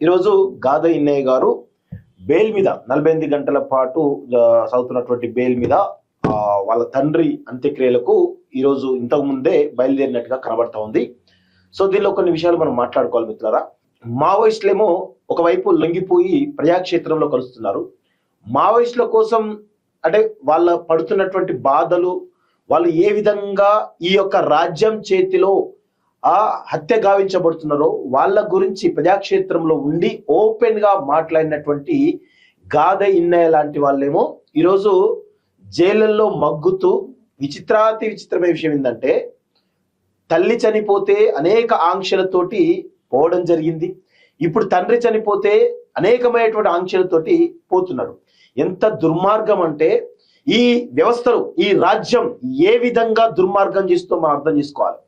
ఈరోజు గాదా ఇన్నయ్య గారు బెయిల్ మీద 48 గంటల పాటు సాగుతున్నటువంటి బెయిల్ మీద వాళ్ళ తండ్రి అంత్యక్రియలకు ఈరోజు ఇంతకు ముందే బయలుదేరినట్టుగా కనబడతా ఉంది. సో దీనిలో కొన్ని విషయాలు మనం మాట్లాడుకోవాలి మిత్రులారా. మావోయిస్టులేమో ఒకవైపు లొంగిపోయి ప్రజాక్షేత్రంలో కలుస్తున్నారు. మావోయిస్టుల కోసం అంటే వాళ్ళ పడుతున్నటువంటి బాధలు, వాళ్ళు ఏ విధంగా ఈ యొక్క రాజ్యం చేతిలో హత్య గావించబడుతున్నారో వాళ్ళ గురించి ప్రజాక్షేత్రంలో ఉండి ఓపెన్ గా మాట్లాడినటువంటి గాదా ఇన్నయ్య లాంటి వాళ్ళేమో ఈరోజు జైళ్ళల్లో మగ్గుతూ విచిత్రాతి విచిత్రమైన విషయం ఏంటంటే, తల్లి చనిపోతే అనేక ఆంక్షలతోటి పోవడం జరిగింది. ఇప్పుడు తండ్రి చనిపోతే అనేకమైనటువంటి ఆంక్షలతోటి పోతున్నాడు. ఎంత దుర్మార్గం అంటే ఈ వ్యవస్థలు, ఈ రాజ్యం ఏ విధంగా దుర్మార్గం చేస్తుందో మనం అర్థం చేసుకోవాలి.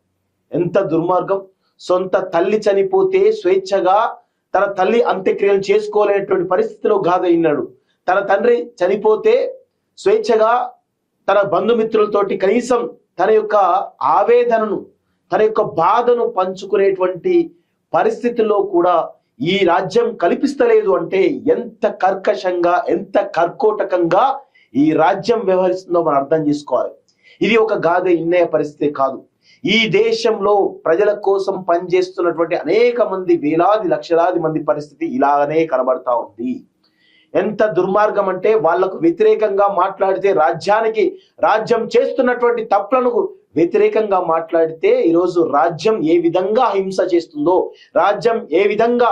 ఎంత దుర్మార్గం. సొంత తల్లి చనిపోతే స్వేచ్ఛగా తన తల్లి అంత్యక్రియలు చేసుకోలేనటువంటి పరిస్థితిలో గాదా ఇన్నాడు. తన తండ్రి చనిపోతే స్వేచ్ఛగా తన బంధుమిత్రులతోటి కనీసం తన యొక్క ఆవేదనను, తన యొక్క బాధను పంచుకునేటువంటి పరిస్థితుల్లో కూడా ఈ రాజ్యం కల్పిస్తలేదు అంటే ఎంత కర్కశంగా, ఎంత కర్కోటకంగా ఈ రాజ్యం వ్యవహరిస్తుందో మనం అర్థం చేసుకోవాలి. ఇది ఒక గాదా ఇన్నయ్య పరిస్థితి కాదు. ఈ దేశంలో ప్రజల కోసం పనిచేస్తున్నటువంటి అనేక మంది, వేలాది లక్షలాది మంది పరిస్థితి ఇలాగనే కనబడతా ఉంది. ఎంత దుర్మార్గం అంటే వాళ్లకు వ్యతిరేకంగా మాట్లాడితే, రాజ్యం చేస్తున్నటువంటి తప్పులను వ్యతిరేకంగా మాట్లాడితే ఈరోజు రాజ్యం ఏ విధంగా హింస చేస్తుందో, రాజ్యం ఏ విధంగా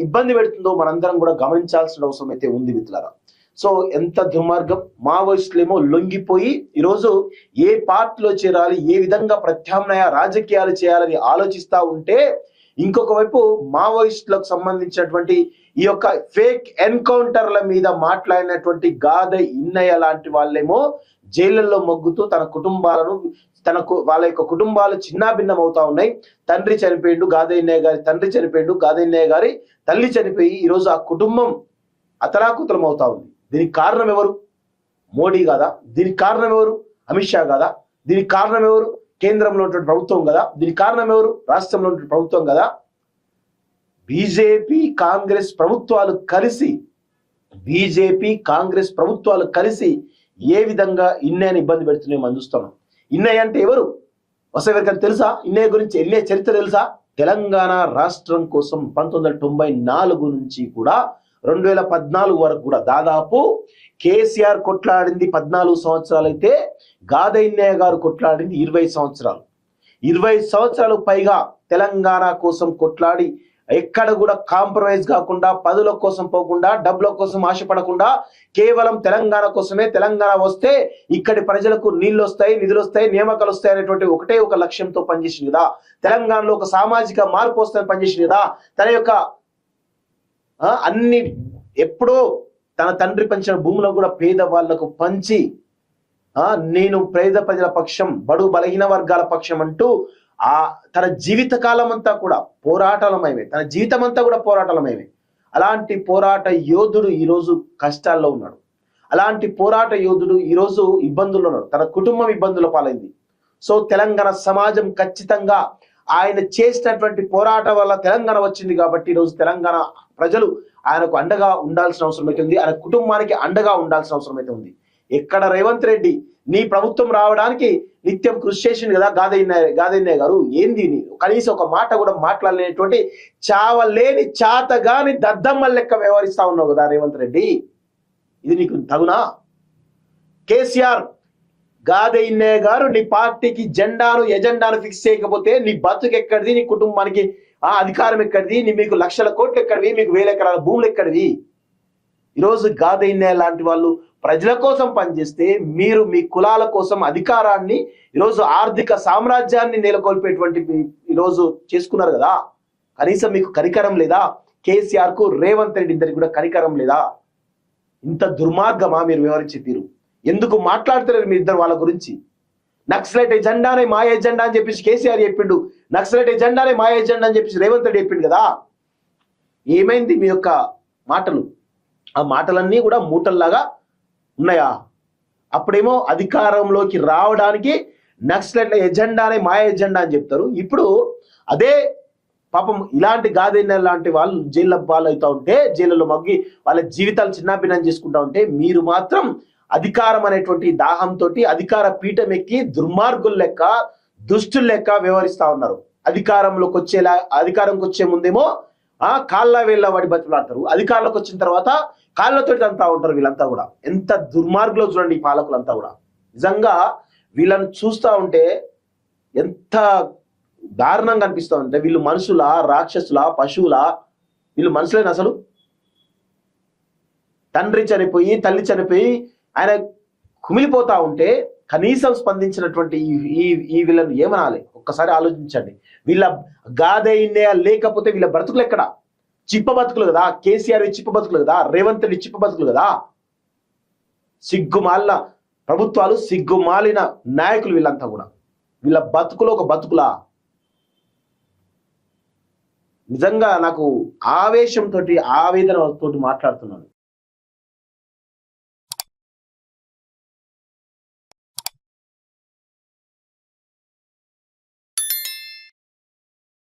ఇబ్బంది పెడుతుందో మనందరం కూడా గమనించాల్సిన అవసరం అయితే ఉంది మిత్రులారా. సో ఎంత దుర్మార్గం. మావోయిస్టులేమో లొంగిపోయి ఈరోజు ఏ పార్టీలో చేరాలి, ఏ విధంగా ప్రత్యామ్నాయ రాజకీయాలు చేయాలని ఆలోచిస్తా ఉంటే, ఇంకొక వైపు మావోయిస్టులకు సంబంధించినటువంటి ఈ యొక్క ఫేక్ ఎన్కౌంటర్ల మీద మాట్లాడినటువంటి గాదా ఇన్నయ్య లాంటి వాళ్ళేమో జైళ్ళల్లో మొగ్గుతూ తన కుటుంబాలను, వాళ్ళ యొక్క కుటుంబాలు చిన్నాభిన్నం అవుతా ఉన్నాయి. తండ్రి చనిపోయిండు, గాదా ఇన్నయ్య గారి తండ్రి చనిపోయిండు, గాదా ఇన్నయ్య గారి తల్లి చనిపోయి ఈరోజు ఆ కుటుంబం అతలాకుతలం అవుతా ఉంది. దీనికి కారణం ఎవరు? మోడీ కాదా? దీనికి కారణం ఎవరు? అమిత్ షా కాదా? దీనికి కారణం ఎవరు? కేంద్రంలో ఉన్నటువంటి ప్రభుత్వం కదా? దీనికి కారణం ఎవరు? రాష్ట్రంలో ఉన్నటువంటి ప్రభుత్వం కదా? బీజేపీ కాంగ్రెస్ ప్రభుత్వాలు కలిసి ఏ విధంగా ఇన్నయ్యని ఇబ్బంది పెడుతున్నాయో మనం చూస్తున్నాం. ఇన్నయ్య అంటే ఎవరు? ఎవరికైనా తెలుసా? ఇన్నయ్య గురించి ఇన్నయ్య చరిత్ర తెలుసా? తెలంగాణ రాష్ట్రం కోసం 1994 నుంచి కూడా 2014 వరకు కూడా దాదాపు కేసీఆర్ కొట్లాడింది 14 సంవత్సరాలు అయితే గాదా ఇన్నయ్య గారు కొట్లాడింది 20 సంవత్సరాలు. 20 సంవత్సరాలు పైగా తెలంగాణ కోసం కొట్లాడి ఎక్కడ కూడా కాంప్రమైజ్ కాకుండా, పదుల కోసం పోకుండా, డబ్బుల కోసం ఆశపడకుండా కేవలం తెలంగాణ కోసమే, తెలంగాణ వస్తే ఇక్కడి ప్రజలకు నీళ్లు వస్తాయి, నిధులు వస్తాయి, నియామకాలు వస్తాయి అనేటువంటి ఒకటే ఒక లక్ష్యంతో పనిచేసింది కదా. తెలంగాణలో ఒక సామాజిక మార్పు వస్తుందని పనిచేసింది కదా. తన యొక్క అన్ని ఎప్పుడో తన తండ్రి పంచిన భూములో కూడా పేద వాళ్లకు పంచి నేను పేద ప్రజల పక్షం, బడుగు బలహీన వర్గాల పక్షం అంటూ తన జీవిత కాలం అంతా కూడా పోరాటాలమయమే, తన జీవితం అంతా కూడా పోరాటాలమయమే. అలాంటి పోరాట యోధుడు ఈరోజు కష్టాల్లో ఉన్నాడు. అలాంటి పోరాట యోధుడు ఈరోజు ఇబ్బందుల్లో ఉన్నాడు. తన కుటుంబం ఇబ్బందుల పాలైంది. సో తెలంగాణ సమాజం ఖచ్చితంగా ఆయన చేసినటువంటి పోరాటం వల్ల తెలంగాణ వచ్చింది కాబట్టి ఈరోజు తెలంగాణ ప్రజలు ఆయనకు అండగా ఉండాల్సిన అవసరం అయితే ఉంది. ఆయన కుటుంబానికి అండగా ఉండాల్సిన అవసరం అయితే ఉంది. ఎక్కడ రేవంత్ రెడ్డి నీ ప్రభుత్వం రావడానికి నిత్యం కృషి చేసింది కదా గాదా ఇన్నయ్య గారు. ఏంది కనీసం ఒక మాట కూడా మాట్లాడలేనటువంటి చావలేని చాతగాని దద్దమ్మ లెక్క వ్యవహరిస్తా ఉన్నావు కదా రేవంత్ రెడ్డి. ఇది నీకు తగునా? కేసీఆర్, గాదా ఇన్నయ్య గారు నీ పార్టీకి ఎజెండాను ఫిక్స్ చేయకపోతే నీ బతుకు ఎక్కడిది? నీ కుటుంబానికి అధికారం ఎక్కడిది? మీకు లక్షల కోట్లు ఎక్కడివి? మీకు 1000 ఎకరాల భూములు ఎక్కడివి? ఈరోజు గాదా ఇన్నయ్య లాంటి వాళ్ళు ప్రజల కోసం పనిచేస్తే మీరు మీ కులాల కోసం అధికారాన్ని, ఈరోజు ఆర్థిక సామ్రాజ్యాన్ని నెలకొల్పేటువంటి ఈరోజు చేసుకున్నారు కదా. కనీసం మీకు కనికరం లేదా? కేసీఆర్ కు రేవంత్ రెడ్డి ఇద్దరికి కూడా కనికరం లేదా? ఇంత దుర్మార్గమా మీరు వివరించే తీరు? ఎందుకు మాట్లాడతలేరు మీ ఇద్దరు వాళ్ళ గురించి? నక్సలైట్ ఎజెండానే మా ఎజెండా అని చెప్పేసి కేసీఆర్ చెప్పిండు, నక్సలైట్ ఎజెండానే మా ఎజెండా అని చెప్పేసి రేవంత్ రెడ్డి చెప్పిండు కదా. ఏమైంది మీ యొక్క మాటలు? ఆ మాటలన్నీ కూడా మూటల్లాగా ఉన్నాయా? అప్పుడేమో అధికారంలోకి రావడానికి నక్సలైట్ల ఎజెండానే మా ఎజెండా అని చెప్తారు. ఇప్పుడు అదే పాపం ఇలాంటి గాదెన్న లాంటి వాళ్ళు జైల్లో పాలవుతా ఉంటే, జైళ్ళలో మగ్గి వాళ్ళ జీవితాలు చిన్నాభిన్నం చేసుకుంటా ఉంటే, మీరు మాత్రం అధికారం అనేటువంటి దాహంతో అధికార పీఠం ఎక్కి దుర్మార్గుల లెక్క, దుష్టుల లెక్క వ్యవహరిస్తా ఉన్నారు. అధికారంకి వచ్చే ముందేమో కాళ్ళ వేళ్ళ వాడి బతులాడతారు, అధికారంలోకి వచ్చిన తర్వాత కాళ్ళతో అంతా ఉంటారు. వీళ్ళంతా కూడా ఎంత దుర్మార్గులో చూడండి ఈ పాలకులంతా కూడా. నిజంగా వీళ్ళని చూస్తూ ఉంటే ఎంత దారుణంగా అనిపిస్తూ ఉంటే, వీళ్ళు మనుషులా, రాక్షసులా, పశువులా? వీళ్ళు మనుషులేనా అసలు? తండ్రి చనిపోయి తల్లి చనిపోయి ఆయన కుమిలిపోతా ఉంటే కనీసం స్పందించినటువంటి ఈ వీళ్ళని ఏమనాలి? ఒక్కసారి ఆలోచించండి. వీళ్ళ గాదైన్య లేకపోతే వీళ్ళ బ్రతుకులు ఎక్కడ? చిప్ప బతుకులు కదా. కేసీఆర్ చిప్ప బతుకులు కదా, రేవంత్ రెడ్డి చిప్ప బతుకులు కదా. సిగ్గుమాలిన ప్రభుత్వాలు, సిగ్గుమాలిన నాయకులు వీళ్ళంతా కూడా. వీళ్ళ బతుకులు ఒక బతుకులా? నిజంగా నాకు ఆవేశంతో, ఆవేదనతో మాట్లాడుతున్నాను.